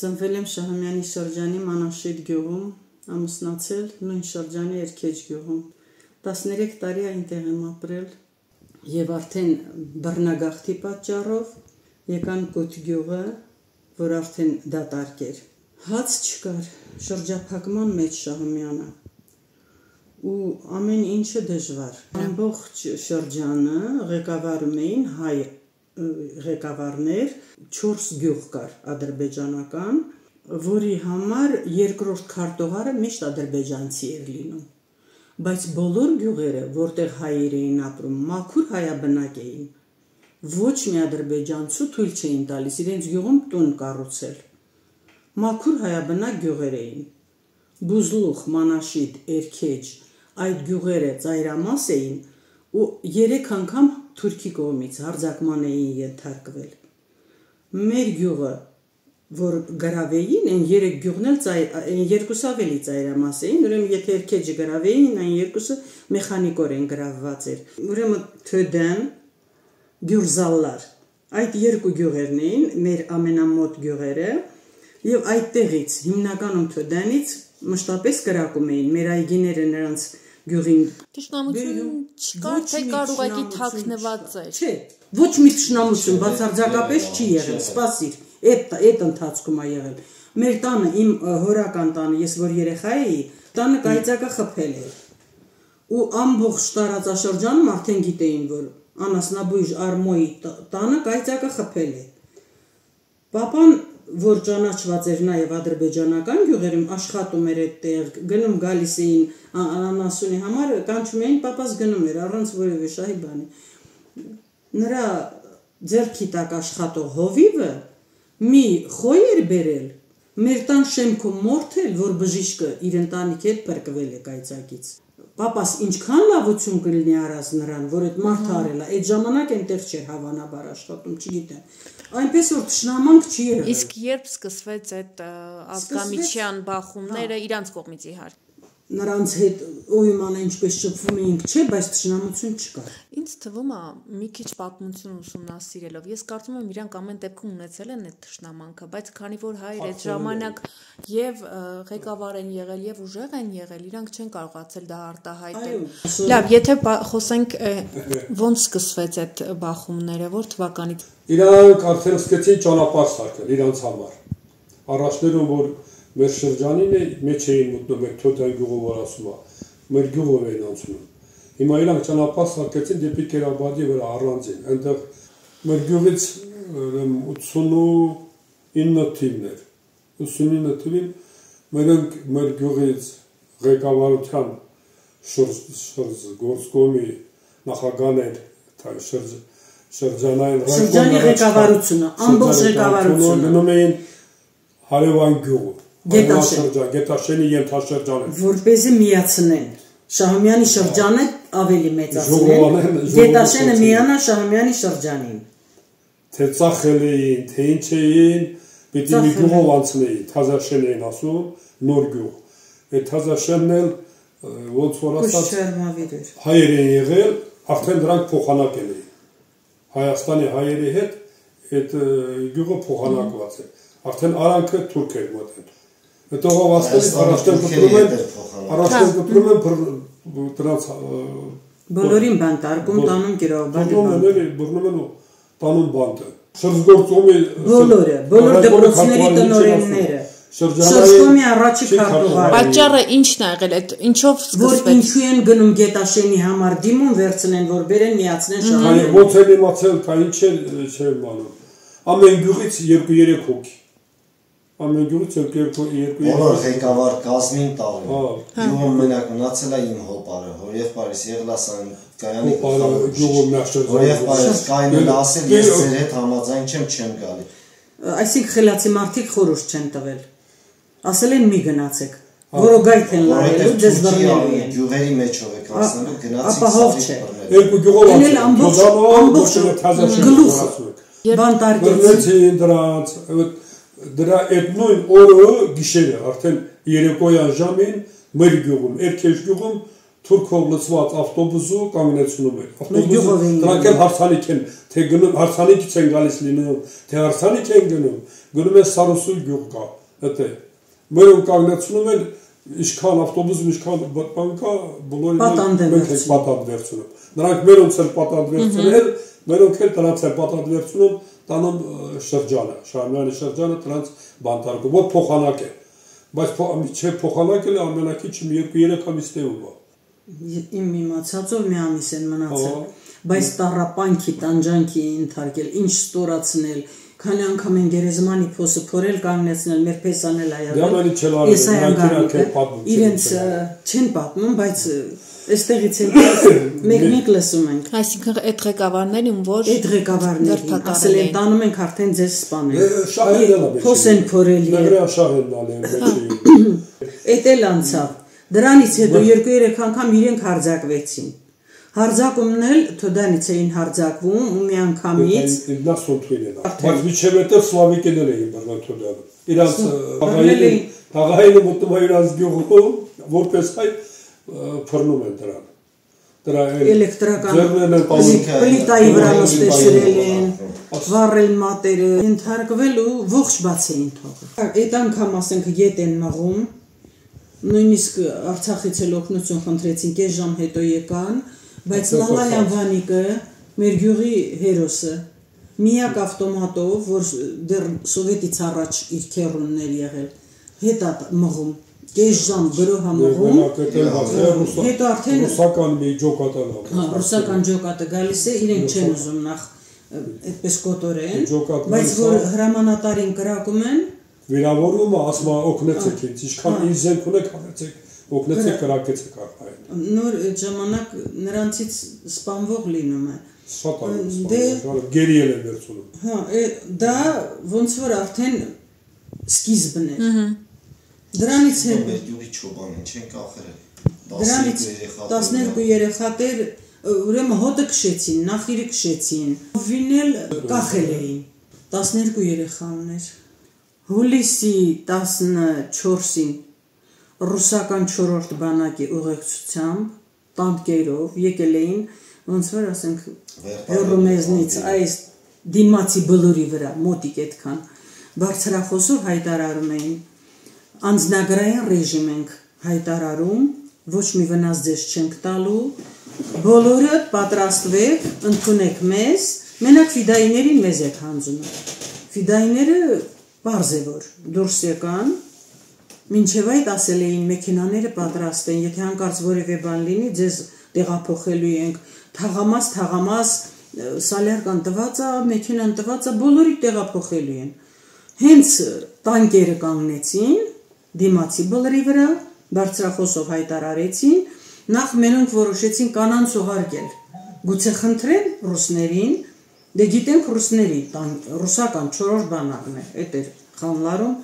Ծնվել եմ Շահումյանի շրջանի Մանաշիդ գյուղում, ամուսնացել նույն շրջանի Երքեջ գյուղում։ 13 տարի այնտեղ եմ ապրել եւ արդեն բռնագաղթի պատճառով եկան Կոթ գյուղը, որ արդեն դատարկ էր։ Հաց չկար, շրջափակման մեջ Շահումյանը։ Ու ամեն ինչը դժվար։ Ամբողջ շրջանը ղեկավարում էին հայ ղեկավարներ, 4 գյուղ կար ադրբեջանական, որի համար երկրորդ քարտուղարը միշտ ադրբեջանցի էր լինում։ Բայց բոլոր գյուղերը, որտեղ հայեր էին ապրում, մաքուր հայաբնակ էին։ Ոչ մի ադրբեջանցու թույլ չէին տալիս իրենց գյուղում տուն կառուցել։ Մաքուր հայաբնակ գյուղեր էին։ Բուզլուխ, Մանաշիդ, Երքեջ, այդ գյուղերը ծայրամաս էին ու 3 անգամ Թուրքի կողմից հարձակման էին ենթարկվել։ Մեր գյուղը, որ գրավեին, այն 3 գյուղն էլ այն երկուսը ավելի ծայրամաս էին, ուրեմն եթե Երքեջը գրավեին, այն երկուսը մեխանիկորեն գրավված էր։ Ուրեմն Թոդան, Գյուրզալլար, այդ 2 գյուղերն էին, մեր ամենամոտ գյուղերը, եւ այդտեղից հիմնականում Թոդանից մշտապես կրակում էին, մեր այգիները նրանց գյուղին։ Թշնամություն չկար, թե կար ուղղակի թաքնված էր։ Չէ, ոչ մի թշնամություն բացարձակապես չի եղել, սպասիր, այդ ընթացքում է եղել։ Մեր տանը, իմ հորական տանը, ես որ երեխա էի, տանը կայծակը խփել էր։ Ու ամբողջ տարածաշրջանում արդեն գիտեին, որ Անասնաբույժ Արմոյի տանը կայծակը խփել է։ Պապան, որ ճանաչված էր նաև ադրբեջանական գյուղերում, աշխատում էր այդտեղ, գնում գալիս էին անասունի համար, կանչում էին, պապաս գնում էր առանց որևէ շահի բանի։ Նրա ձեռքի տակ աշխատող հովիվը մի խոյ էր բերել, մեր տան շեմքում մորթել, որ բժիշկը իր ընտանիքի հետ փրկվել է կայծակից։ Պապաս ինչքան լավություն կլինի արած նրան, որ այդ մարդը արել է, այդ ժամանակ այնտեղ չէր հավանաբար աշխատում, չգիտեմ։ Այնպես որ թշնամանք չի եղել։ Իսկ երբ սկսվեց այդ ազգամիջյան բախումները իրանց կողմից իհարկե։ Նրանց հետ օյման ինչպես շփվում էինք, չէ, բայց թշնամություն չկար։ Ինձ թվում է մի քիչ պատմություն ուսումնասիրելով, ես կարծում եմ իրանք ամեն դեպքում ունեցել են այդ թշնամանքը, բայց քանի որ հայեր այդ ժամանակ եւ ղեկավար են եղել եւ ուժեղ են եղել, իրանք չեն կարողացել դա արտահայտել։ Լավ, եթե խոսենք ոնց սկսվեց այդ բախումները, որ թվականից։ Իրանք արդեն սկսեցին ճանապարհ սարքել իրանց համար։ Առաջներում որ մեր շրջանին մեջ էին մտնում այդ Թոդան գյուղը, որ ասում է, մեր գյուղով էին անցնում։ Հիմա իրանք ճանապարհ սարքեցին դեպի Կերաբադի վրա առանձին։ Այնտեղ մեր գյուղից 89 թիվն էր։ 89 թիվին մեր գյուղից ղեկավարության շրջգործկոմի նախագահն էր շրջանային ղեկավարությունը, ամբողջ ղեկավարությունը գնում էին Հարևան գյուղը, Գետաշենի ենթաշրջանը, որպեսզի միացնեն Շահումյանի շրջանը ավելի մեծացնեն, Գետաշենը միանա Շահումյանի շրջանին։ Թե ծախել էին, թե ինչ էին, պիտի մի գյուղով անցնեին, Թազաշեն էին ասում, նոր գյուղ։ Այդ Թազաշենն էլ ոնց որ ասած հայեր են եղել, արդեն դրանք փոխանակել էին։ Հայաստանի հայերի հետ այդ գյուղը փոխանակված է։ Արդեն արանքը թուրք էր մոտեն։ Հետո ասես առաջին կտրում են դրանց բոլորին բան տարկում տանում Կիրովաբադի բռնում են ու տանում բանտը։ Շրջգործկոմի բոլոր դպրոցների տնօրենները Շրջկոմի առաջի քարտուղարը։ Պատճառը ի՞նչն է եղել, այդ ինչով որ ինչու են գնում Գետաշենի համար դիմում վերցնեն, որ բերեն միացնեն Շահումյանին։ Ոնց են իմացել, կա ինչ չէ բանում։ Ամեն գյուղից 2-3 հոգի։ Ամեն գյուղից 2-3 Բոլոր ղեկավար կազմին տալու։ Գյուղում մենակ մնացել է իմ հոպարը, հորեղբայրս Եղլասյան Կայանի հորեղբայրս Կայանը ասել ես ձեր հետ համաձայն չեմ գալի։ Այսինքն խելացի մարդիկ խորհուրդ չեն տվել։ Ասել են մի գնացեք, որոգայթ են լարելու, ձեզ բռնելու են։ Գյուղերի մեջով եք անցնելու, գնացեք։ Ապահով չէ։ Երկու գյուղով ամբողջ գլուխ բանտարկեցին դրանց, դրա այդ նույն օրը գիշերը, արդեն երեկոյան ժամին մեր գյուղում, Երքեջ գյուղում թուրքով լցված ավտոբուսը կանգնեցնում էր։ Ավտոբուսը դրանք էլ հարսանիք են, թե գնում հարսանիքից են գալիս լինում, թե հարսանիք են գնում են Սարոսուի գյուղ կա, հետո մերում կանգնեցնում են ինչքան ավտոբուսում ինչքան բան կա, բոլորին մենք ենք պատանդ վերցնում։ Նրանք մերոնց էլ պատանդ վերցնել, մերոնք էլ դրանց էլ պատանդ վերցնում, տանում շրջանը, Շահումյանի շրջանը դրանց բանտարկում, որ փոխանակ է։ Բայց չէ փոխանակել ամենակիչը 2-3 ամիս տևում է։ Իմ իմացածով մի ամիս են մնացել, բայց տառապանքի, տանջանքի ընթարկել, ինչ ստորացնել, քանի անգամ են գերեզմանի փոսը փորել կանգնեցնել, մեր փեսան էլ այավել։ Իրենց չեն պատմում, բայց այստեղից են մեկ լսում ենք։ Այսինքն այդ ղեկավարներին, որ այդ ղեկավարներին ասել են տանում ենք արդեն ձեզ սպանել։ Փոս են փորել։ Էդ էլ անցավ։ Դրանից հետո 2-3 անգամ իրենք հարձակվեցին։ Հարձակումն էլ Թոդանից էին հարձակվում ու մի անգամից բայց միջև հետո սլավիկներ էին բռնել Թոդանը։ Իրանց աղայինը մոտում է իրանց գյուղում, որպես հայ փռնում են դրան։ Դրա էլեկտրական պլիտայի վրա նստեցրել են, վառել մատերը, ենթարկվել ու ողջ բաց էին թողել։ Այդ անգամ ասենք գետ են մղում, նույնիսկ Արցախից էլ օգնություն խնդրեցին, կես ժամ հետո եկան, բայց Լալայան Վանիկը, մեր գյուղի հերոսը, միակ ավտոմատով, որ դեռ սովետից առաջ իր քեռուններ եղել, հետա մղում, կես ժամ գրոհա մղում, հետո արդեն ռուսական մի ջոկատան ռուսական ջոկատը գալիս է, իրենք չեն ուզում նախ այդպես կոտորեն, բայց որ հրամանատարին կրակում են, վիրավորումը ասում օգնեցեք ինձ, ինչքան ինձ զենք ունեք հանեցեք, օգնեցեք կրակեցեք արխային։ Նոր այդ ժամանակ նրանցից սպանվող լինում է։ Շատ այլ գերի էլ է վերցնում։ Հա, դա ոնց որ արդեն սկիզբն է։ Դրանից հետ մեր գյուղի չոբանին չեն կախրել։ Դրանից 12 երեխաներ ուրեմն հոտը քշեցին, նախիրը քշեցին, վինել կախել էին 12 երեխա ուներ։ Հուլիսի 14-ին ռուսական 4-րդ բանակի ուղեկցությամբ տանկերով եկել էին, ոնց որ ասենք հեռումեզնից այս դիմացի բլուրի վրա մոտիկ այդքան բարձրախոսով հայտարարում էին անձնագրային ռեժիմ ենք հայտարարում, ոչ մի վնաս ձեզ չենք տալու, բոլորը պատրաստվեք, ընդունեք մեզ, մենակ ֆիդայիներին մեզ եք հանձնում։ Ֆիդայիները պարզ է որ դուրս եկան, մինչև այդ ասել էին մեքենաները պատրաստ են, եթե հանկարծ որևէ բան լինի, ձեզ տեղափոխելու ենք, թաղամաս, սալյարկան տված է, մեքենան տված է, բոլորի տեղափոխելու են։ Հենց տանկերը կանգնեցին, դիմացի բլրի վրա, բարձրախոսով հայտարարեցին, նախ մենոնք որոշեցին կանանց ուղարկել, գուցե խնդրեն ռուսներին, դե գիտենք ռուսների, ռուսական 4-րդ բանակն է, էդ էր խանլարում,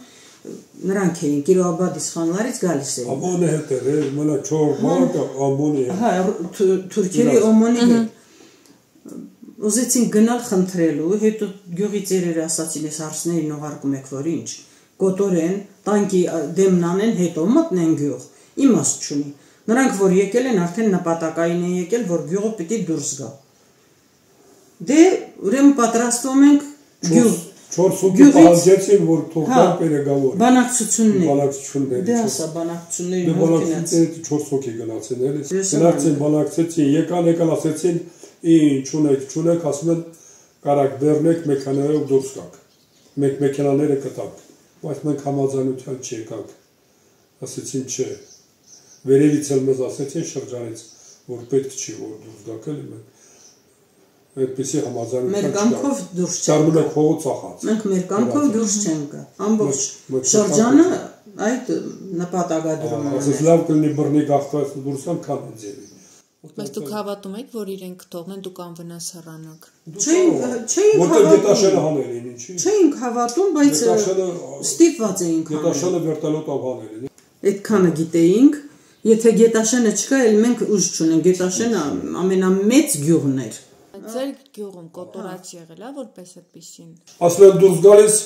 նրանք էին Կիրոաբադիս խանլարից գալիս էին։ Ամոնը հետ էր, մնա 4 բանակը ամոնի էր։ Հա, թուրքերի օմոնի հետ։ Ուզեցին գնալ խնդրելու, հետո գյուղի ծերերը ասացին, ես հարցներին ուղարկում եք, որ ինչ, կոտորեն, տանկի դեմն անեն, հետո մտնեն գյուղ, իմաստ չունի։ Նրանք որ եկել են, արդեն նպատակային են եկել, որ գյուղը պիտի դուրս գա։ Դե ուրեմն պատրաստվում ենք գյուղ։ 4 հոգի պահանջեցին, որ թողնան պերեգավոր։ Բանակցությունների։ Դե ասա բանակցությունների հոգինացին 4 հոգի գնացին, էլի։ Գնացին բանակցեցին, եկան ասեցին, ինչ չունեք, ասում են կարակ բեռնեք մեքենայով դուրս գաք։ Մենք մեքենաները կտանք, բայց մենք համաձայնության չեկանք։ Ասեցին չէ։ Վերևից էլ մեզ ասեցին շրջանից, որ պետք չի որ դուրս գաք, էլի մենք այդպեսի համաձայնության մեր կամքով դուրս չենք Ճարմուն եք հողը ծախած։ Մենք մեր կամքով դուրս չենք գա։ Ամբողջ շրջանը այդ նպատակադրում է։ Ասես լավ կլինի բռնի գաղթած դուրսան քան ձևի։ Բայց դուք հավատում եք, որ իրենք կթողնեն, դուք անվնաս հեռանաք։ Չէինք որտեղ Գետաշենը հանել էին, ինչի։ Չէինք հավատում, բայց ստիպված էինք հանել։ Գետաշենը վերտալոտով հանել էին։ Այդքանը գիտեինք, եթե Գետաշենը չկա, էլ մենք ուժ չունենք։ Գետաշենը ամենամեծ գյուղն էր։ Ձեր գյուղում կոտորած եղել է որպես այդպեսին։ Ասել են դուրս գալիս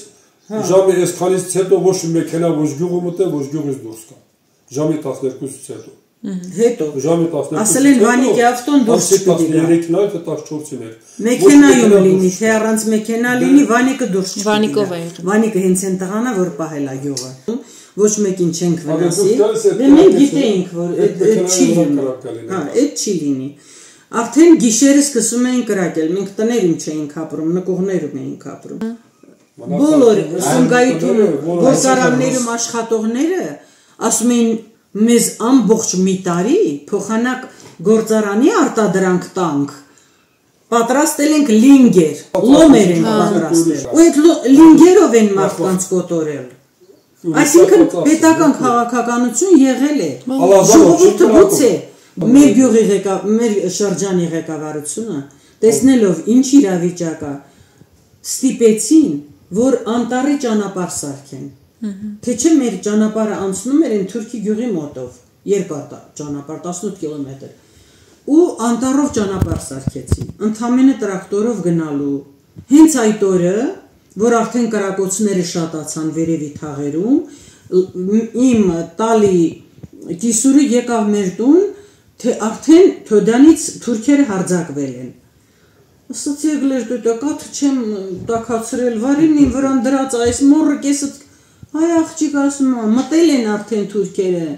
ժամի այսքանից հետո ոչ մեքենա ոչ գյուղը մտե ոչ գյուղից դուրս գա։ Ժամի 12-ից հետո։ Հետո ժամի 12-ից ասել են Վանիկի ավտոն դուրս չպիտի գա 13-ին այլ 14-ին էր մեքենայում լինի թե առանց մեքենա լինի Վանիկը դուրս չպիտի Վանիկով է եղել Վանիկը հենց այն տղանա որ պահել է գյուղը ոչ մեկին չենք վնասի դե մենք գիտեինք որ այդ չի լինի հա այդ չի լինի արդեն գիշերը սկսում էին կրակել մենք տներում չէինք ապրում նկուղներում էինք ապրում բոլոր սնգայիթում գործարաններում աշխատողները ասում էին մեզ ամբողջ մի տարի փոխանակ գործարանի արտադրանք տանք պատրաստել ենք լինգեր լոմեր են պատրաստել ու այդ լինգերով են մարդկանց կոտորել այսինքն պետական քաղաքականություն եղել է ժողովուրդը գուցե մեր գյուղի մեր շրջանի ղեկավարությունը տեսնելով ինչ իրավիճակ է ստիպեցին որ անտառի ճանապարհ սարքեն թե չէ մեր ճանապարհը անցնում էր այն թուրքի գյուղի մոտով երկար ճանապարհ 18 կիլոմետր ու անտառով ճանապարհ սարքեցին ընդամենը տրակտորով գնալու հենց այդ օրը որ արդեն կրակոցները շատացան վերևի թաղերում իմ տալի կիսուրը եկավ մեր տուն թե արդեն Թոդյանից թուրքերը հարձակվել են ասաց եկլեր դու կաթ չեմ տակացրել վարին իմ վրան դրած այս մորը կեսը այ աղջիկ ասում մտել են արդեն թուրքերը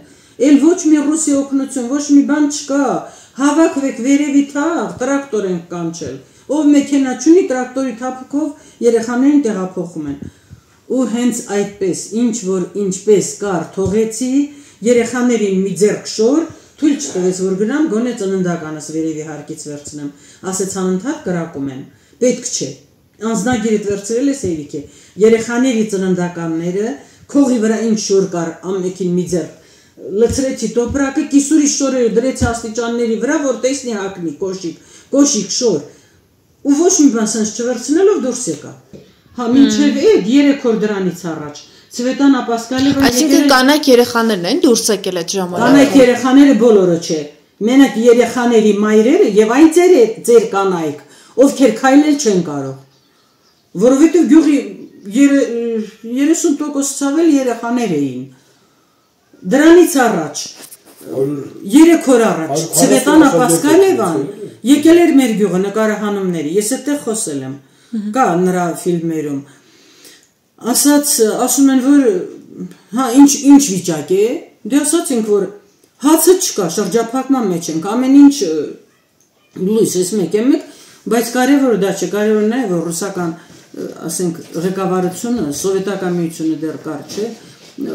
էլ ոչ մի ռուսի օգնություն ոչ մի բան չկա հավաքվեք վերևի թաղ տրակտոր են կանչել ով մեքենա չունի տրակտորի թափքով երեխաներին տեղափոխում են ու հենց այդպես ինչ որ ինչպես կար թողեցի երեխաներին մի ձեռք շոր թույլ չտվեց որ գնամ գոնե ծննդականս վերևի հարկից վերցնեմ ասեց անընդհատ կրակում են պետք չէ անձնագիրդ վերցրել ես Էրիկե երեխաների ծննդականները քողի վրա ինչ շոր կար ամենքին մի ձեռք լցրեցի տոպրակը կիսուրի շորերը դրեցի աստիճանների վրա որ տեսնի հակնի կոշիկ շոր ու ոչ մի բան sense չվերցնելով դուրս եկա հա մինչև այդ 3 օր դրանից առաջ Ցվետան Ապասկալևը այսինքն կանայք երեխաներն են դուրս եկել այդ ժամանակ կանայք երեխաները բոլորը չէ մենակ երեխաների մայրերը եւ այն ձեր կանայք ովքեր քայլել չեն կարող որովհետեւ գյուղի 30% ցավել երեխաներ էին դրանից առաջ 3 օր առաջ Ցվետան Ապասկալևան եկել էր մեր գյուղը նկարահանումների ես այդտեղ խոսել եմ կա նրա ֆիլմերում ասում են որ հա ինչ վիճակ է դե ասացինք որ հացը չկա շրջափակման մեջ ենք ամեն ինչ լույս էս մեկ բայց կարևորը դա չէ կարևորն է որ ռուսական ասենք ղեկավարությունը սովետական միությունը դեռ կար չէ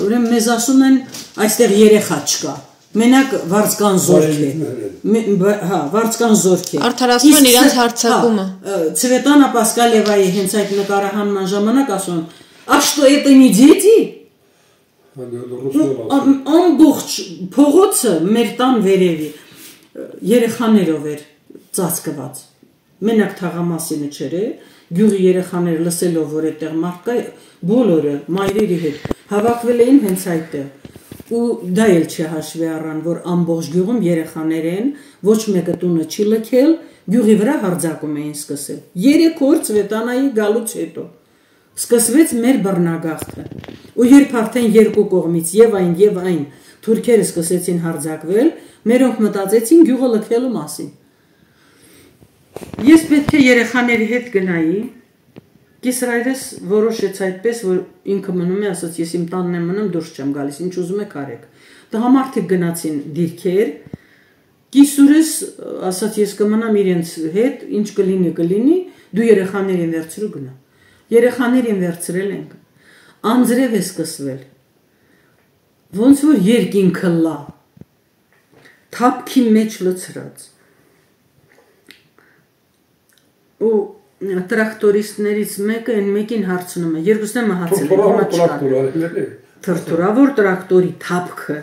ուրեմն մեզ ասում են այստեղ երեխա չկա մենակ վարձկան զորք է հա վարձկան զորք է արդարացնում են իրանց հարձակումը Ցվետան Ապասկալևայի հենց այդ նկարահանման ժամանակ ասում а что это не дети ամբողջ փողոցը մեր տան վերևի երեխաներով էր ծածկված մենակ թաղամասինը չէր գյուղի երեխաները լսելով որ այդտեղ մարդ կա բոլորը մայրերի հետ հավաքվել էին հենց այդտեղ ու դա էլ չի հաշվի առան որ ամբողջ գյուղում երեխաներ են ոչ մեկը տունը չի լքել գյուղի վրա հարձակում էին սկսել 3 օր Ցվետանայի գալուց հետո սկսվեց մեր բռնագաղթը ու երբ արդեն երկու կողմից եւ այն թուրքերը սկսեցին հարձակվել մերոնք մտածեցին գյուղը լքելու մասին ես պետք է երեխաների հետ գնայի Կիսրայրս որոշեց այդպես որ ինքը մնում է ասաց ես իմ տանն եմ մնում դուրս չեմ գալիս ինչ ուզում եք արեք տղամարդիկ գնացին դիրքեր Կիսուրս ասաց ես կմնամ իրենց հետ ինչ կլինի դու երեխաներին վերցրու գնա երեխաներին վերցրել ենք անձրև է սկսվել ոնց որ երկինքը լա թափքի մեջ լցրած ու տրակտորիստներից մեկը այն մեկին հարցնում է երկուսն եմ մահացել թրթուրավոր տրակտորի թափքը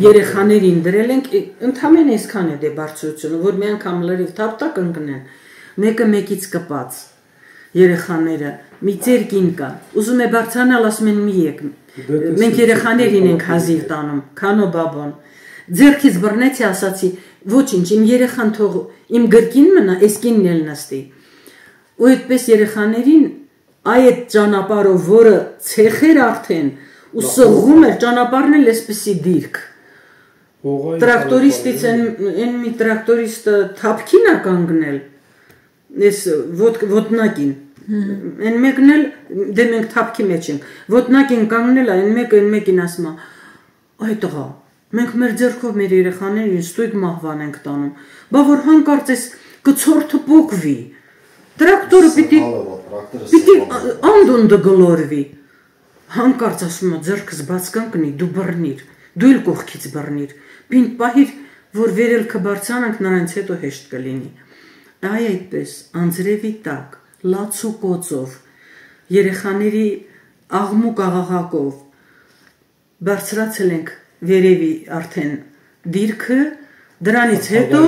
երեխաներին դրել ենք ընդամենը այսքան է դե բարձրությունը որ մի անգամ լրիվ թափտակ ընկնեն մեկը մեկից կպած երեխաները մի ծերկին կա ուզում է բարձրանալ ասում են մի եկ մենք երեխաներին ենք հազիվ տանում քանո բաբոն ձերքից բռնեցի ասացի ոչինչ իմ երեխան թող իմ գրկին մնա էսկինն էլ նստի ու այդպես երեխաներին այդ ճանապարհով որը ցեխեր արդեն ու սողում էր ճանապարհն էլ էսպիսի դիրք տրակտորիստից են մի տրակտորիստը թափքին է կանգնել, ես ոտնակին, են մեկն էլ, դե մենք թափքի մեջ ենք, ոտնակին կանգնել է, են մեկին ասում է, այ տղա, մենք մեր ձեռքով մեր երեխաներին ստույգ մահվան ենք տանում, բա որ հանկարծ ես կցորդը պոկվի, տրակտորը պիտի անդունդը գլորվի, հանկարծ ասում է ձեռքս բաց կանգնի, դու բռնիր, դու էլ կողքից բռնիր, պինդ պահիր, որ վերելքը բարձրանանք նրանց հետո հեշտ կլինի, այ այդպես, անձրևի տակ, լաց ու կոծով, երեխաների աղմուկ աղաղակով, բարձրացել ենք վերևի արդեն դիրքը, դրանից հետո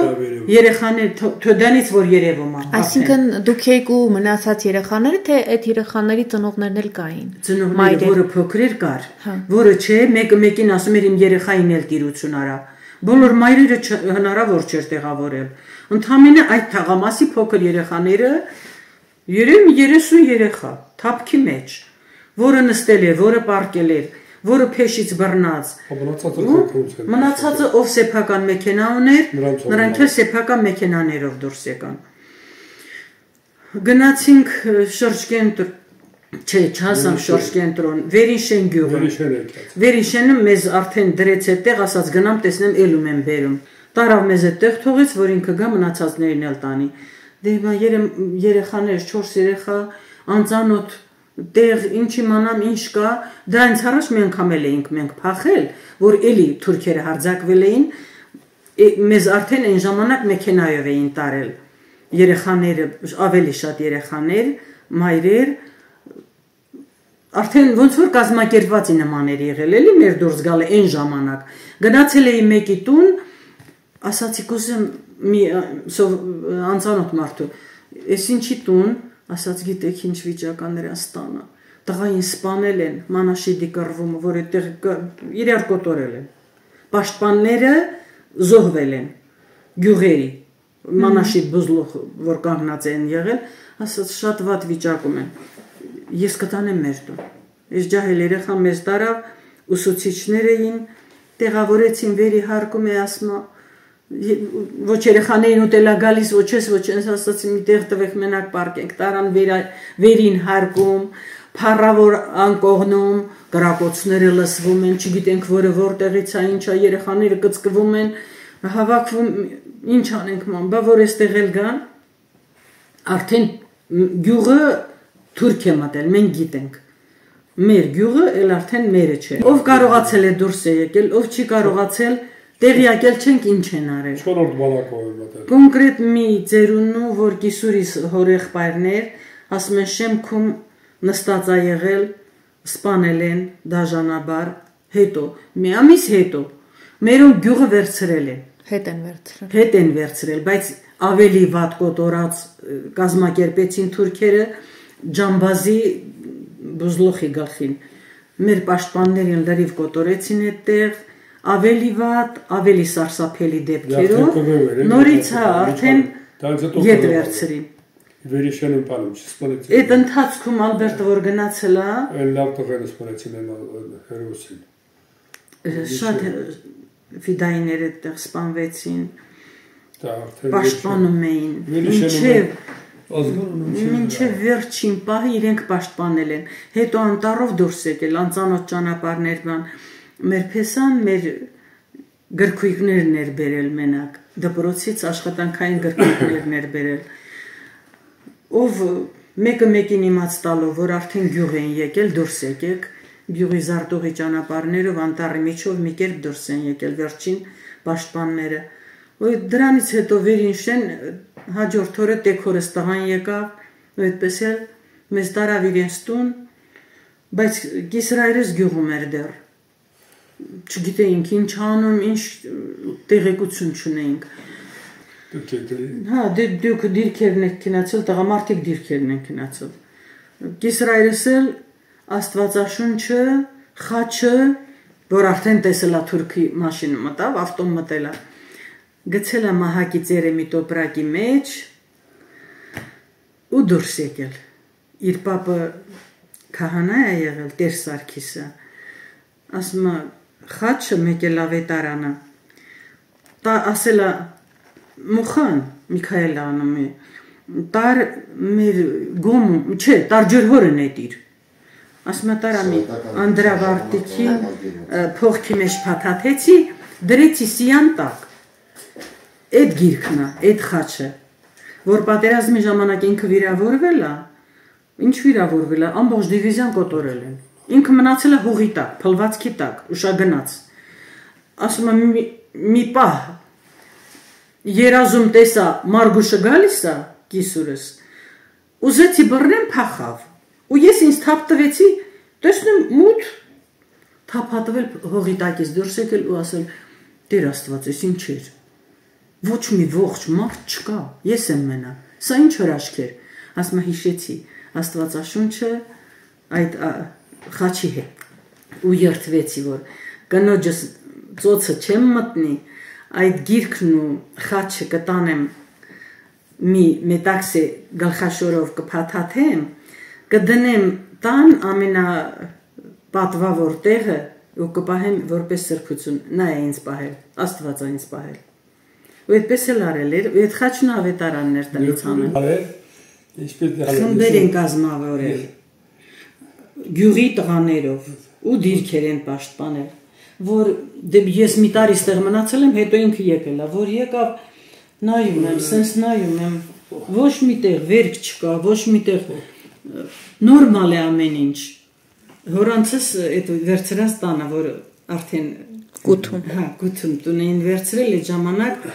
երեխաները, դրանից որ երևում է։ Այսինքն դուք եք ու մնացած երեխաները, թե այդ երեխաների ծնողներն էլ կային։ Ծնողները, որը փոքրեր կար, որը չէ, մեկը մեկին ասում էր իմ երեխային էլ տիրություն արա։ Բոլոր մայրերը հնարավոր չէր տեղավորել։ Ընդհանրապես այդ թաղամասի փոքր երեխաները 30 երեխա, թափքի մեջ, որը նստել էր, որը պառկել էր, որը փեշից բռնած, մնացածը ով սեփական մեքենա ուներ, նրանք էլ սեփական մեքենաներով դուրս եկան։ Գնացինք շրջկենտրոն, չէ, չհասանք շրջկենտրոն, Վերինշեն գյուղը։ Վերինշենը մեզ արդեն դրեց այդտեղ, ասաց գնամ տեսնեմ ելում եմ բերում։ Տարավ մեզ այդտեղ թողեց, որ ինքը գա մնացածներին էլ տանի։ Դե երեխաներ, 4 երեխա, անծանոթ տեղ ինչ իմանամ ինչ կա, դրանից առաջ մի անգամ էլ էինք մենք փախել, որ էլի թուրքերը հարձակվել էին, մեզ արդեն այն ժամանակ մեքենայով էին տարել, երեխաները, ավելի շատ երեխաներ, մայրեր, արդեն ոնց որ կազմակերպվածի նման էր եղել, էլի մեր դուրս գալը այն ժամանակ, գնացել էի մեկի տուն, ասացի կուզեմ մի անծանոթ մարդու, ես ինչի տուն, ասաց գիտեք ինչ վիճակա նրանց տանը, տղային սպանել են, մանաշիդի կռվումը, որ այդտեղ իրար կոտորել են, պաշտպանները զոհվել են, գյուղերի, մանաշիդ բուզլուխ, որ կանգնած են եղել, ասաց շատ վատ վիճակում են, ես կտանեմ մեր տուն, ես ջահել երեխան մեզ տարավ, ուսուցիչներ էին, տեղավորեցին վերի հարկում է ասմա, ոչ երեխաներին ուտելա գալիս, ոչ ես ասացի մի տեղ տվեք մենակ պարկենք, տարան վերին հարկում, փառավոր անկողնում, կրակոցները լսվում են, չգիտենք որը որտեղից է, ինչա երեխաները կծկվում են, հավաքվում, ինչ անենք ման, բա որ էստեղ էլ գան, արդեն գյուղը թուրք է մտել, մենք գիտենք, մեր գյուղը էլ արդեն մերը չէ, ով կարողացել է դուրս է եկել, ով չի կարողացել տեղյակել չենք ինչ են արել։ Չորրորդ բանակով եմ մտել։ Կոնկրետ մի ծերունու, որ կիսուրիս հորեղբայրներ, ասում են շեմքում նստած է եղել, սպանել են դաժանաբար, հետո, մի ամիս հետո, մերոն գյուղը վերցրել են։ Հետ են վերցրել, բայց ավելի վատ կոտորած կազմակերպեցին թուրքերը ջամբազի բուզլուխի գլխին։ Մեր պաշտպաններին լրիվ կոտորեցին այդտեղ, ավելի վատ, ավելի սարսափելի դեպքերով, նորից արդեն ետ վերցրին։ Վերիշենում պանում չսպանեցին։ Այդ ընթացքում Ալբերտը որ գնացել է, այն լավ տղերը սպանեցին են հերոսին։ Շատ ֆիդայիներ այդտեղ սպանվեցին, պաշտպանում էին, մինչև վերջին պահը իրենք պաշտպանել են, հետո անտառով դուրս եկել, անծանոթ ճանապարհներ բան, մեր փեսան, մեր գրքույկներն էր բերել մենակ, դպրոցից աշխատանքային գրքույկներն էր բերել, ով մեկը մեկին իմաց տալով, որ արդեն գյուղ են եկել, դուրս եկեք, գյուղի զարտուղի ճանապարհներով անտառի միջով մի կերպ դուրս են եկել վերջին պաշտպանները, դրանից հետո Վերինշեն հաջորդ օրը տեքորս տղան եկավ, այդպես էլ մեզ տարավ իրենց տուն, բայց կիսրայրս գյուղում էր դեռ, չգիտեինք ինչ անում, ինչ տեղեկություն չունեինք։ Հա, դուք դիրքերն եք քնացել, տղամարդիկ դիրքերն են քնացել։ Կիսրայրս էլ Աստվածաշունչը, խաչը, որ արդեն տեսել է թուրքի մաշինը մտավ, ավտոն մտել է, գցել է մահակի ծերեմի տոպրակի մեջ ու դուրս եկել։ Իր պապը քահանա է եղել, Տեր Սարգիսը, ասում է խաչը մեկ էլ ավետարանը, ասելա Մուխան Միքայել անում է տար մեր գոմ չէ տար ջրհորն է դիր ասում է տարամի անդրավարտիքի փողքի մեջ փաթաթեցի դրեցի սիան տակ այդ գիրքն է այդ խաչը որ պատերազմի ժամանակ ինքը վիրավորվել է ինչ վիրավորվել է ամբողջ դիվիզիան կոտորել են ինքը մնացել է հողի տակ փլվածքի տակ ուշագնաց ասում է մի պահ երազում տեսա Մարգուշը գալիս է կիսուրս ուզեցի բռնեմ փախավ ու ես ինձ թափ տվեցի տեսնեմ մութ թափատվել հողի տակից դուրս եկել ու ասել Տեր Աստված էս ինչ էր ոչ մի ողջ մարդ չկա ես եմ մենակ սա ինչ հրաշք էր ասում եմ հիշեցի Աստվածաշունչը այդ խաչի հետ ու երթվեցի որ կնոջս ծոցը չեմ մտնի այդ գիրքն ու խաչը կտանեմ մի մետաքսե գլխաշորով կփաթաթեմ կդնեմ տան ամենա պատվավոր տեղը ու կպահեմ որպես սրբություն նա է ինձ պահել Աստված է ինձ պահել ու այդպես էլ արել էր ու այդ խաչն ավետարաններ տնից անել խմբեր են կազմավորել գյուղի տղաներով ու դիրքեր են պաշտպանել որ ես մի տարի ստեղ մնացել եմ հետո ինքը եկել է որ եկավ նայում եմ սենց նայում եմ ոչ միտեղ վերք չկա ոչ միտեղ նորմալ է ամեն ինչ հորանցս այդ վերցրած տանը որ արդեն գութում հա գութում տունին վերցրել այդ ժամանակ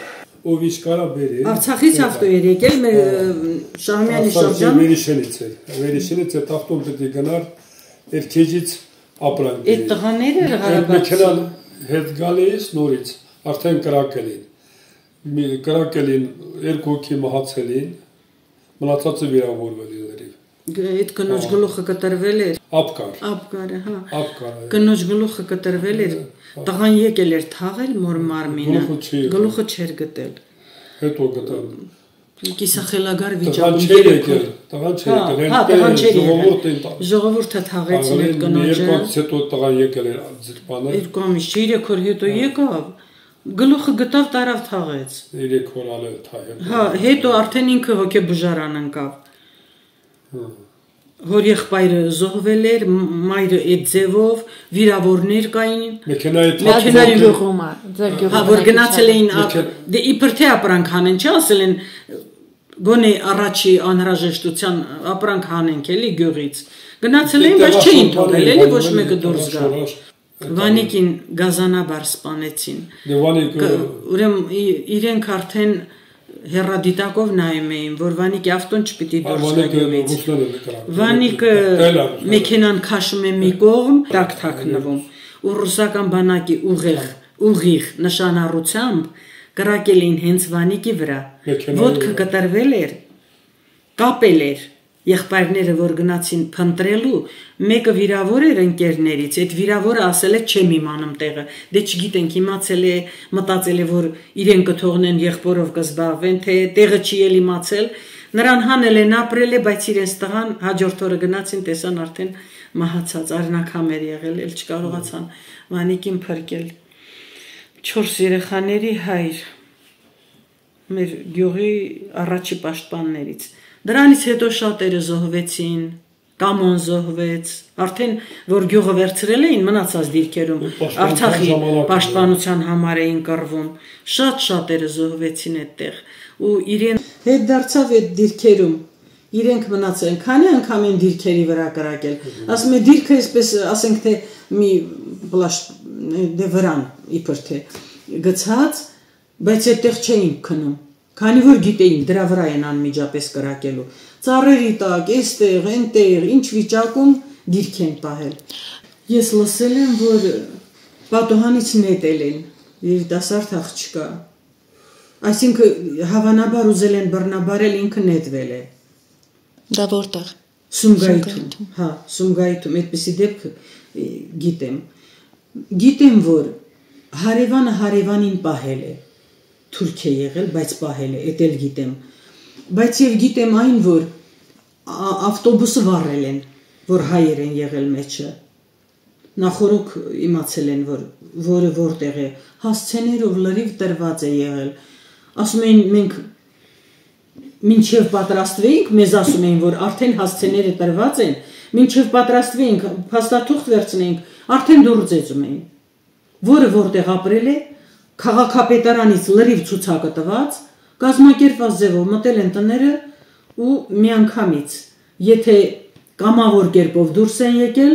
ով իշկարա բերի Արցախից ավտո էր եկել մեր Շահումյանի շրջան Վերիշենից է տախտում պետք է գնար երկեջից ապրանք այդ տղաները Ղարաբաղ մեքենան հետ գալիս նորից արդեն կրակել են երկու հոգի մահացել են մնացածը վիրավորվել իրարիվ այդ կնոջ գլուխը կտրվել էր ապկար հա կնոջ գլուխը կտրվել էր տղան եկել էր թաղել մոր մարմինը գլուխը չէր գտել հետո գտել կիսախելագար վիճակում տղան չէր եկել ժողովուրդը թաղեցին այդ կնոջը հետո տղան եկել էր ձրբանը երկու ամիս 3 օր հետո եկավ գլուխը գտավ տարավ թաղեց 3 օր ալը թաղել հա հետո արդեն ինքը հոգեբուժարան ընկավ հոր եղբայրը զոհվել էր մայրը այդ ձևով վիրավորներ կային մեքենայի գյուղում ձեր գյուղում հա որ գնացել էին դե իբր թե ապրանք հանեն չի ասել են գոնե առաջի անհրաժեշտության ապրանք հանենք էլի գյուղից գնացել էին բայց չէին թողել էլի ոչ մեկը դուրս գա Վանիկին գազանաբար սպանեցին ուրեմն իրենք արդեն հեռադիտակով նայում էին որ Վանիկի ավտոն չպիտի դուրս գա գյուղից Վանիկը մեքենան քաշում է մի կողմ տակ թաքնվում ու ռուսական բանակի ուղիղ նշանառությամբ կրակել էին հենց Վանիկի վրա ոտքը կտրվել էր կապել էր եղբայրները որ գնացին փնտրելու մեկը վիրավոր էր ընկերներից այդ վիրավորը ասել է չեմ իմանում տեղը դե չգիտենք իմացել է մտածել է որ իրեն կթողնեն եղբորով կզբաղվեն թե տեղը չի էլ իմացել նրան հանել են ապրել է բայց իրենց տղան հաջորդ օրը գնացին տեսան արդեն մահացած արնակամ էր եղել էլ չկարողացան Վանիկին փրկել 4 երեխաների հայր մեր գյուղի առաջի պաշտպաններից Դրանից հետո շատերը զոհվեցին, Կամոն զոհվեց, արդեն որ գյուղը վերցրել էին մնացած դիրքերում, Արցախի պաշտպանության համար էին կռվում, շատերը զոհվեցին այդտեղ ու իրեն հետ դարձավ այդ դիրքերում, իրենք մնացել, քանի անգամ են դիրքերի վրա կրակել, ասում է դիրքը այսպես ասենք թե մի դե վրան իբր թե գցած, բայց այդտեղ չէին քնում Քանի որ գիտեին դրա վրա են անմիջապես կրակելու ծառերի տակ, այստեղ, այնտեղ, ինչ վիճակում դիրք են պահել Ես լսել եմ որ պատուհանից նետել են երիտասարդ աղջկա Այսինքն հավանաբար ուզել են բռնաբարել ինքը նետվել է Դա որտեղ Սումգայիթում հա Սումգայիթում այդպիսի դեպք գիտեմ որ հարևանը հարևանին պահել է Թուրք է եղել, բայց պահել է, էդ էլ գիտեմ Բայց և գիտեմ այն, որ ավտոբուսը վառել են, որ հայեր են եղել մեջը նախորոք իմացել են, որ որը որտեղ է, հասցեներով լրիվ տրված է եղել։ Ասում էին մենք մինչև պատրաստվեինք, մեզ ասում էին, որ արդեն հասցեները տրված են, մինչև պատրաստվեինք, փաստաթուղթ վերցնեինք, արդեն դուռ ծեծում էին։ Որը որտեղ ապրել է, քաղաքապետարանից լրիվ ցուցակը տված, կազմակերպված ձևով մտել են տները ու միանգամից, եթե կամավոր կերպով դուրս են եկել,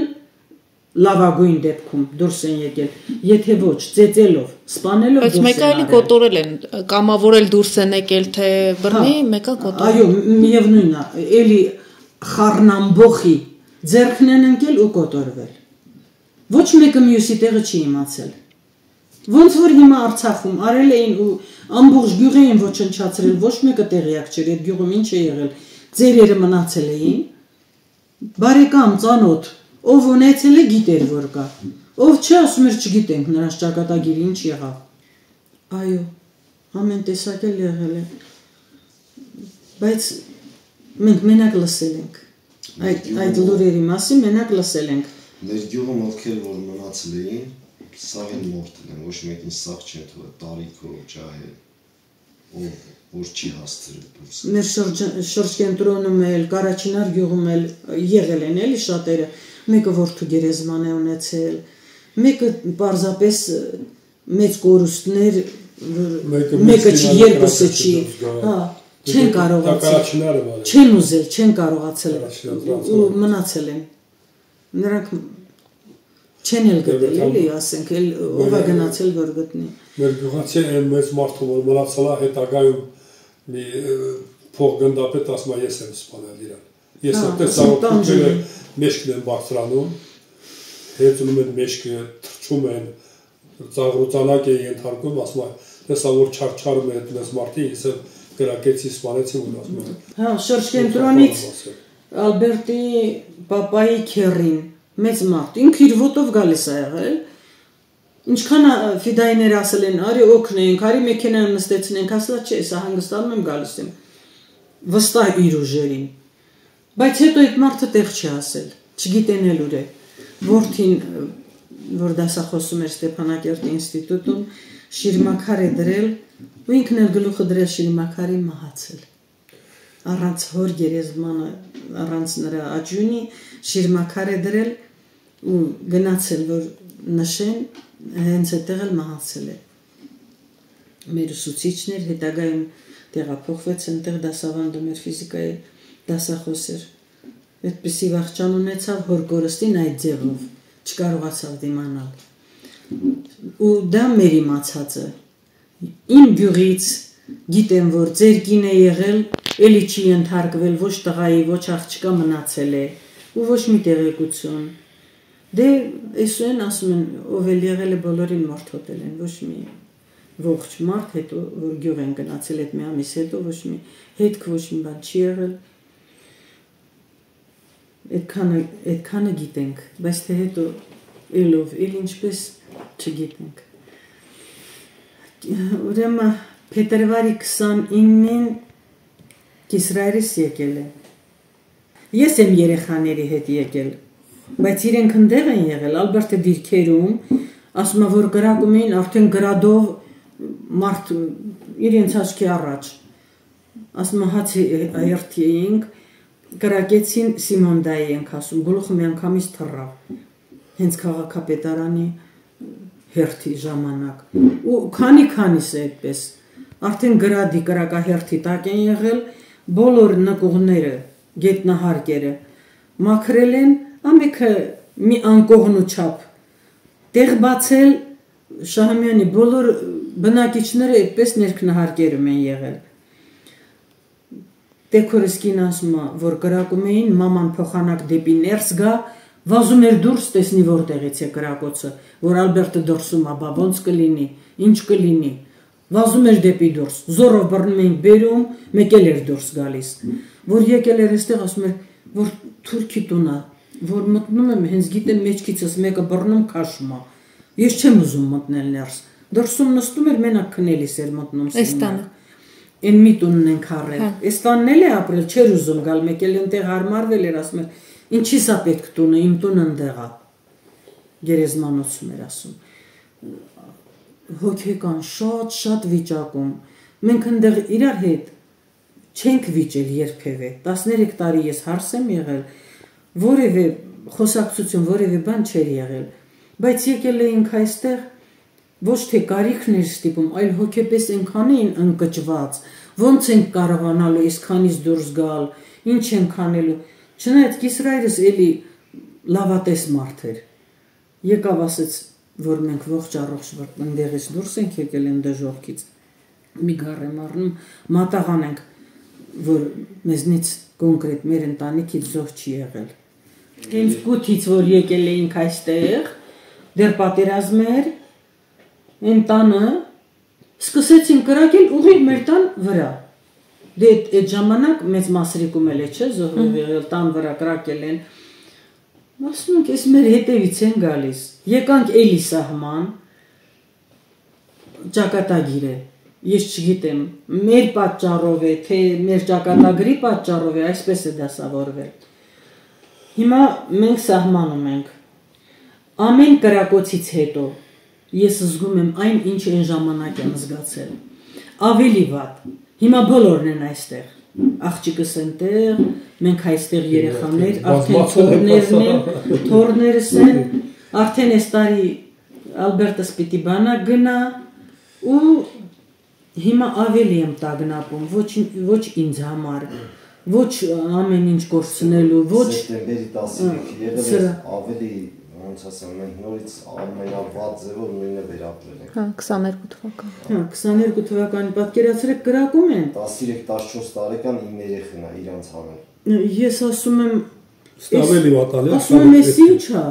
լավագույն դեպքում դուրս են եկել, եթե ոչ, ծեծելով, սպանելով դուրս են արել։ Բայց մեկը այլի կոտորել են, կամավորել դուրս են եկել, թե բռնի, մեկը կոտորել։ Այո, միևնույնն է, էլի խառնամբոխի ձեռքն են ընկել ու կոտորվել։ Ոչ մեկը մյուսի տեղը չի իմացել։ Ոնց որ հիմա Արցախում արել էին ու ամբողջ գյուղ էին ոչնչացրել, ոչ մեկը տեղյակ չէր, այդ գյուղում ինչ է եղել, ծերերը մնացել էին, բարեկամ, ծանոթ, ով ունեցել է գիտեր որ կա, ով չէ ասում էր չգիտենք նրանց ճակատագիրը ինչ եղավ։ Այո, ամեն տեսակ էլ եղել է, բայց մենք մենակ լսել ենք, այդ լուրերի մասին մենակ լսել ենք։ Մեր գյուղում ովքեր որ մնացել էին, սաղ են մորտել են, ոչ մեկին սաղ չեն թողել, տարիքով, ջահել, որ չի հասցրել դուրս։ Մեր շրջենտրոնում էլ, Կարաչինար գյուղում էլ եղել են էլի շատերը, մեկը որդու գերեզման է ունեցել, մեկը պարզապես մեծ կորուստներ, մեկը չի, երկուսը չի, չեն կարողացել, չեն ուզել, չեն կարողացել ու մնացել են, նրանք չեն էլ գտել, էլի ասենք, ով է գնացել, որ գտնի։ Մեր գյուղացի են մեծ մարդու, որ մնացել է հետագայում մի փոխգնդապետ ասում է ես եմ սպանել իրան։ Ես այդպես սաղորդները մեջքն են բարձրանում, հեծնում են մեջքը, թրջում են, ծաղրուծանակ է ենթարկում, ասում է, տեսա որ չարչարում է այդ մեծ մարդի, ես եմ գրակեցի սպանեցի ու ասում է։ Հա, շրջենտրոնից Ալբերտի պապայի քեռին մեծ մարդ, ինքը իր ոտով գալիս է եղել, ինչքան ֆիդայիներ ասել են, արի օգնենք, արի մեքենայում նստեցնենք, ասել չէ, սա հանգստանում եմ գալիս եմ, վստահ իր ուժերին, բայց հետո այդ մարդը տեղ չի ասել, չգիտեն էլ ուր է, որդին, որ դասախոսում էր Ստեփանակերտի ինստիտուտում, շիրմաքար է դրել, ու ինքն էլ գլուխը դրել շիրմաքարի մահացել, առանց հոր գերեզմանը, առանց նրա աջունի, շիրմաքար է դրել ու գնացել, որ նշեն, հենց այդտեղ էլ մահացել է։ Մեր ուսուցիչներ հետագայում տեղափոխվեց, այնտեղ դասավանդում էր ֆիզիկայի դասախոս էր։ Այդպիսի վախճան ունեցավ հոր կորստին այդ ձևով, չկարողացավ դիմանալ։ Ու դա մեր իմացածը։ Իմ գյուղից գիտեմ, որ ձեր կին է եղել, էլի չի ենթարկվել, ոչ տղայի, ոչ աղջկա մնացել է, ու ոչ մի տեղեկություն։ Դե այսուեն ասում են, ով էլ եղել է բոլորին մորթոտել են, ոչ մի ողջ մարդ հետո, որ գյուղ են գնացել այդ մի ամիս հետո, ոչ մի հետք, ոչ մի բան չի եղել, այդքանը գիտենք, բայց թե հետո էլով, էլ ինչպես չգիտենք։ Ուրեմն փետրվարի 29-ին Կիսրայրից եկել է։ Ես եմ երեխաների հետ եկել, բայց իրենք ընդեղ են եղել, Ալբերտը դիրքերում, ասում է, որ գրակում էին արդեն գրադով մարդ իրենց աչքի առաջ, ասում է հացի հերթի էինք, գրակեցին Սիմոնդայի ենք ասում, գլուխը միանգամից թռավ, հենց քաղաքապետարանի հերթի ժամանակ, ու քանիս է այդպես, արդեն գրադի կրակահերթի տակ են եղել, բոլոր նկուղները, գետնահարկերը մաքրել են, ամեքը մի անկողնու չափ տեղ բացել, Շահամյանի բոլոր բնակիչները այդպես ներքնահարկերում են եղել։ Տեքորս կին ասում է, որ կրակում էին, մաման փոխանակ դեպի ներս գա, վազում էր դուրս, տեսնի որտեղից է կրակոցը, որ Ալբերտը դրսում է, բա ոնց կլինի, ինչ կլինի, վազում էր դեպի դուրս, զորով բռնում էին բերում, մեկ էլ էր դուրս գալիս, որ եկել էր այստեղ, ասում էր, որ թուրքի տուն է, որ մտնում եմ, հենց գիտեմ մեջքիցս մեկը բռնում քաշում է, ես չեմ ուզում մտնել ներս, դրսում նստում էր, մենակ քնելիս էր մտնում սենյակ, այն մի տունն ենք առել, այս տանն էլ է ապրել, չէր ուզում գալ, մեկ էլ այնտեղ հարմարվել էր, ասում էր, ինչի սա պետք տունը, իմ տունը ընդեղ է, գերեզմանոցում էր ասում։ Հոգեկան շատ վիճակում։ Մենք այնտեղ իրար հետ չենք վիճել երբևէ։ 13 տարի ես հարս եմ եղել, որևէ խոսակցություն, որևէ բան չէր եղել, բայց եկել էինք այստեղ ոչ թե կարիքն էր ստիպում, այլ հոգեպես այնքան էին ընկճված, ոնց ենք կարողանալու այսքանից դուրս գալ, ինչ ենք անելու։ Չնայած կիսրայրս էլի լավատես մարդ էր։ Եկավ ասեց, որ մենք ողջ առողջ ընդեղից դուրս ենք եկել այն դժողքից։ Մի գար եմ առնում, մատաղանենք, որ մեզնից կոնկրետ մեր ընտանիքից զոհ չի եղել։ Ինձ կուտից, որ եկել էինք այստեղ, դեռ պատերազմ էր, այն տանը սկսեցին կրակել ուղիղ մեր տան վրա։ Դե այդ ժամանակ մեծ Մասրիկում էլ է, չէ, զոհ եղել, տան վրա կրակել են։ Ասում ենք, ես մեր հետևից են գալիս։ Եկանք էլի սահման, ճակատագիր է։ Ես չգիտեմ, մեր պատճառով է, թե մեր ճակատագրի պատճառով է, այսպես է դասավորվել։ Հիմա մենք սահմանում ենք։ Ամեն կրակոցից հետո ես զգում եմ այն, ինչ այն ժամանակ եմ զգացել։ Ավելի վատ։ Հիմա բոլորն են այստեղ։ Աղջիկս ընտեղ, մենք այստեղ երեխաներ, արդեն թորներս են, արդեն այս տարի Ալբերտս պիտի բանակ գնա ու հիմա ավելի եմ տագնապում, ոչ ինձ համար, ոչ ամեն ինչ կորցնելու, ոչ սեպտեմբերի 15-ը եղել ավելի ոնց ասեմ, մենք նորից ամենավատ ձևով նույնը վերապրել ենք։ Հա, 22 թվական։ Հա, 22 թվականի պատկերացրեք կրակում են։ 13-14 տարեկան իմ երեխան է իրանց հանել։ Ես ասում եմ, Ստավելի վատալի։ ասում եմ, էս ինչ է։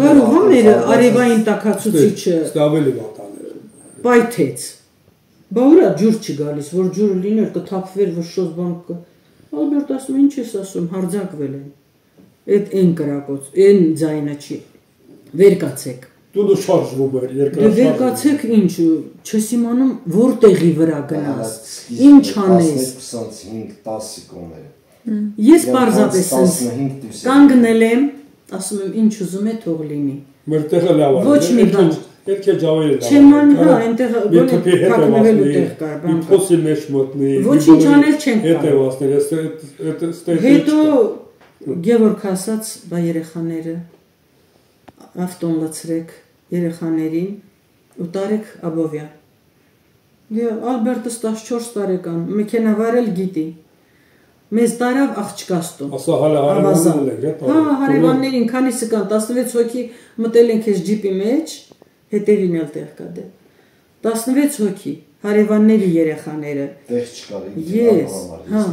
Կարող է մեր արևային տաքացուցիչը։ Ստավելի վատալի։ Պայթեց։ Բա ուրա ջուր չի գալիս, որ ջուրը լիներ կթափվեր, որ շոս բան կա։ Ալբերտ ասում, ինչ ես ասում, հարձակվել են։ Այդ այն կրակոց, այն ձայնը չի։ Վեր կացեք։ Դու շարժվում էր երկրաշարժ։ Դե վեր կացեք ինչ, չես իմանում որտեղի վրա գնաս։ Ինչ անես։ 25-10 կոմերը։ Ես պարզապես կանգնել եմ, ասում եմ, ինչ ուզում է թող լինի։ Մեր տեղը լավ է։ Ոչ մի բան։ Պետք է ջավերը լավ։ Չեման, հա, այնտեղ գոնե թաքնվելու տեղ կար, բան կար։ Փոսի մեջ մտնի։ Ոչինչ անել չենք կարող։ Հետո Գևորգ ասաց, բա երեխաները ավտոն լցրեք երեխաներին ու տարեք Աբովյան։ Դե Ալբերտս 14 տարեկան, մեքենա վարել գիտի։ Մեզ տարավ աղջկաստում։ Ասա հələ հարևաններն եք, հա, հարևաններին քանիսը կան, 16 հոգի մտել ենք այս ջիպի մեջ, հետևին էլ տեղ կա դե։ 16 հոգի, հարևանների երեխաները։ Տեղ չկար, ես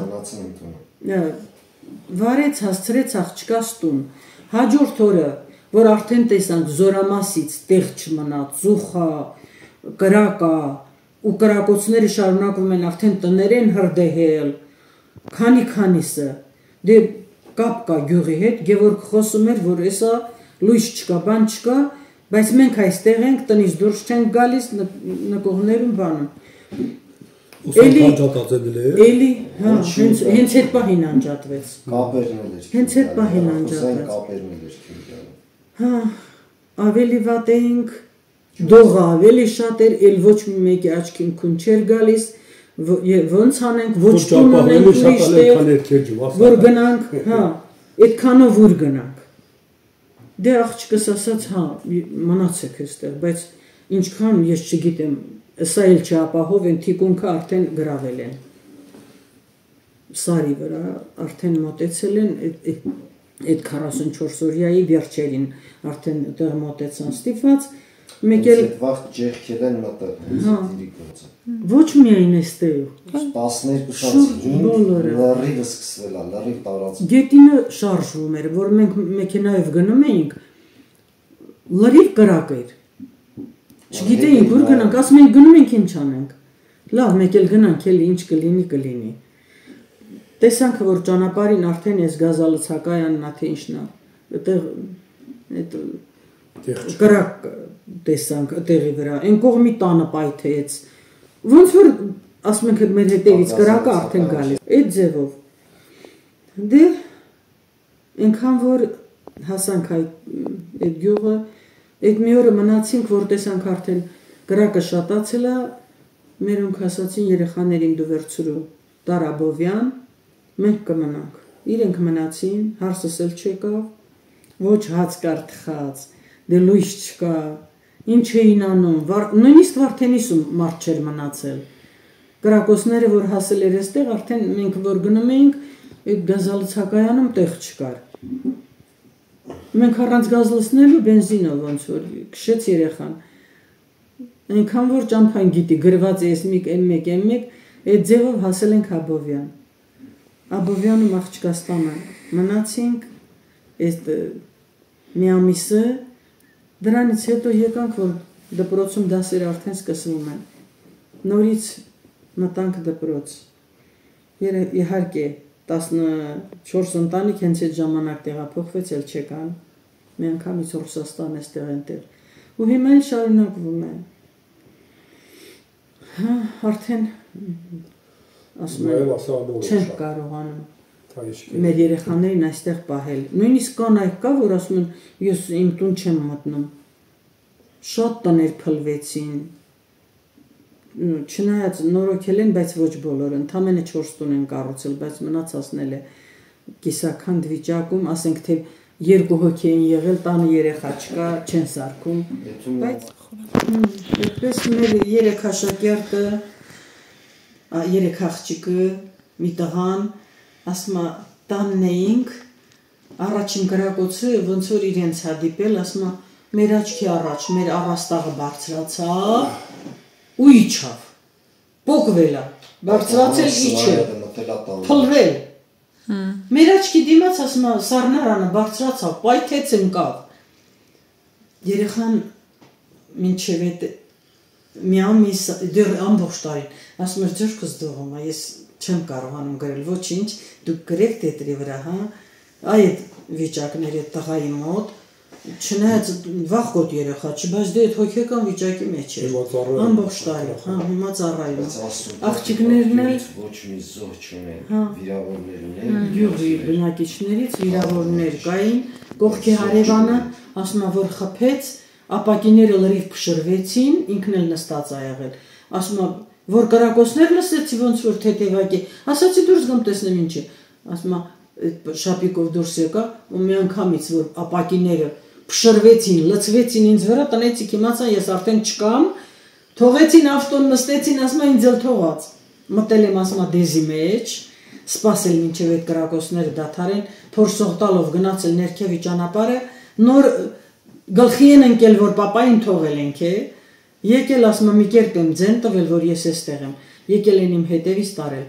մնացին ընդունում։ Վարեց, հասցրեց աղջկաստուն։ Հաջորդ օրը, որ արդեն տեսանք զորամասից տեղ չմնաց, զուխա, կրակա, ու կրակոցները շարունակվում են արդեն տներ են հրդեհել, քանիսը, դե կապ կա գյուղի հետ, Գևորգ խոսում էր, որ էսա լույս չկա, բան չկա, բայց մենք այստեղ ենք, տնից դուրս չենք գալիս, նկողներում բանում։ Էլի, հա, հենց այդ պահին անջատվեց։ Կապերն էր։ Հենց այդ պահին անջատվեց։ Կապերն էր քիմիան։ Հա, ավելի վատ էինք, դողը ավելի շատ էր, էլ ոչ մեկի աչքին քուն չէր գալիս, ոնց անենք, ոչ տուն ունենք ուրիշ տեղ, որ գնանք, հա, այդքանով ուր գնանք։ Դե աղջիկս ասաց, հա, մնացեք այստեղ, բայց ինչքան ես չգիտեմ, սա էլ չապահով են, թիկունքը արդեն գրավել են։ Սարի վրա արդեն մոտեցել են, այդ 44 օրյայի վերջերին արդեն տեղ մոտեցան ստիպված, մեկ էլ վաղ ջերքեր են մտել, դիրիկոցը։ Ոչ միայն էստեղ։ 12-15 լրիվ սկսվել է, լրիվ տարածվում։ Գետինը շարժվում էր, որ մենք մեքենայով գնում էինք, լրիվ կրակ էր։ Չգիտեինք ուր գնանք, ասում ենք գնում ենք ինչ անենք։ Լավ, մեկ էլ գնանք, էլի ինչ կլինի։ Տեսանք, որ ճանապարհին արդեն էս գազալցակայանն է, թե ինչն է։ Այդտեղ այդ կրակ տեսանք տեղի վրա, այն կողմի տանը պայթեց։ Ոնց որ ասում ենք մեր հետևից կրակը արդեն գալիս։ Այդ ձևով։ Դե այնքան որ հասանք այդ գյուղը, Այդ մի օրը մնացինք, որ տեսանք արդեն կրակը շատացել է, մերոնք ասացին երեխաներին դու վերցրու Տարաբովյան, մենք կմնանք։ Իրենք մնացին, հարսս էլ չեկավ, ոչ հաց կար թխած, դե լույս չկա, ինչ էին անում, նույնիսկ Վարդենիսում մարդ չէր մնացել։ Կրակոցները, որ հասել էր այստեղ, արդեն մենք որ գնում էինք, այդ գազալցակայանում տեղ չկար։ Մենք առանց գազ լցնելու բենզինով ոնց որ քշեց երեխան։ Այնքան որ ճամփան գիտի գրված է S1 M1 M1, այդ ձևով հասել ենք Աբովյան։ Աբովյանում աղջկաստանը մնացինք, այդ մի ամիսը, դրանից հետո եկանք, որ դպրոցում դասերը արդեն սկսվում են։ Նորից մտանք դպրոց։ Իհարկե 14 ընտանիք հենց այդ ժամանակ տեղափոխվեց, էլ չեկան։ Մի անգամից Ռուսաստան էստեղ այնտեղ։ Ու հիմա էլ շարունակվում է։ Հա, արդեն ասում եմ, չեմ կարողանում մեր երեխաներին այստեղ պահել։ Նույնիսկ կանայք կա, որ ասում են, ես իմ տուն չեմ մտնում։ Շատ տներ փլվեցին։ Չնայած նորոգել են, բայց ոչ բոլորը, ընդամենը 4 տուն են կառուցել, բայց մնացածն էլ է կիսաքանդ վիճակում, ասենք թե 2 հոգի են եղել, տանը երեխա չկա, չեն սարքում, բայց այդպես մեր 3 աշակերտը, 3 աղջիկը, մի տղան, ասում է տանն էինք, առաջին կրակոցը ոնց որ իրենց հադիպել, ասում է մեր աչքի առաջ, մեր առաստաղը բարձրացավ ու իջավ, պոկվել է, բարձրացել իջել, փլվել, մեր աչքի դիմաց ասում է սառնարանը բարձրացավ, պայթեց ընկավ, երեխան մինչև այդ մի ամիս, դեռ ամբողջ տարին, ասում էր ձերքս դողում է, ես չեմ կարողանում գրել, ոչինչ, դուք գրեք տետրի վրա, հա, այդ վիճակներ այդ տղայի մոտ, չնայած վախկոտ երեխա չի, բայց դե այդ հոգեկան վիճակի մեջ է, ամբողջ տարի, հա, հիմա ծառայում, աղջիկներն էլ ոչ մի զոհ չունեն, վիրավորներ ունեն, գյուղի բնակիչներից վիրավորներ կային, կողքի հարևանը ասում է, որ խփեց, ապակիները լրիվ փշրվեցին, ինքն էլ նստած ա եղել, ասում է, որ կրակոցներ լսեցի ոնց որ թեթևակի, ասացի դուրս գամ տեսնեմ ինչ է, ասում է շապիկով դուրս եկա ու մի անգամից որ ապակիները փշրվեցին, լցվեցին ինձ վրա, տնեցիք իմացա ես արդեն չկամ, թողեցին ավտոն նստեցին, ասում է ինձ էլ թողած, մտել եմ ասում է դեզի մեջ, սպասել մինչև այդ կրակոցները դադարեն, փորձող տալով գնացել ներքևի ճանապարհը, նոր գլխի են ընկել որ պապային թողել ենք է, եկել ասում եմ մի կերպ եմ ձեն տվել որ ես էստեղ եմ, եկել են իմ հետևից տարել,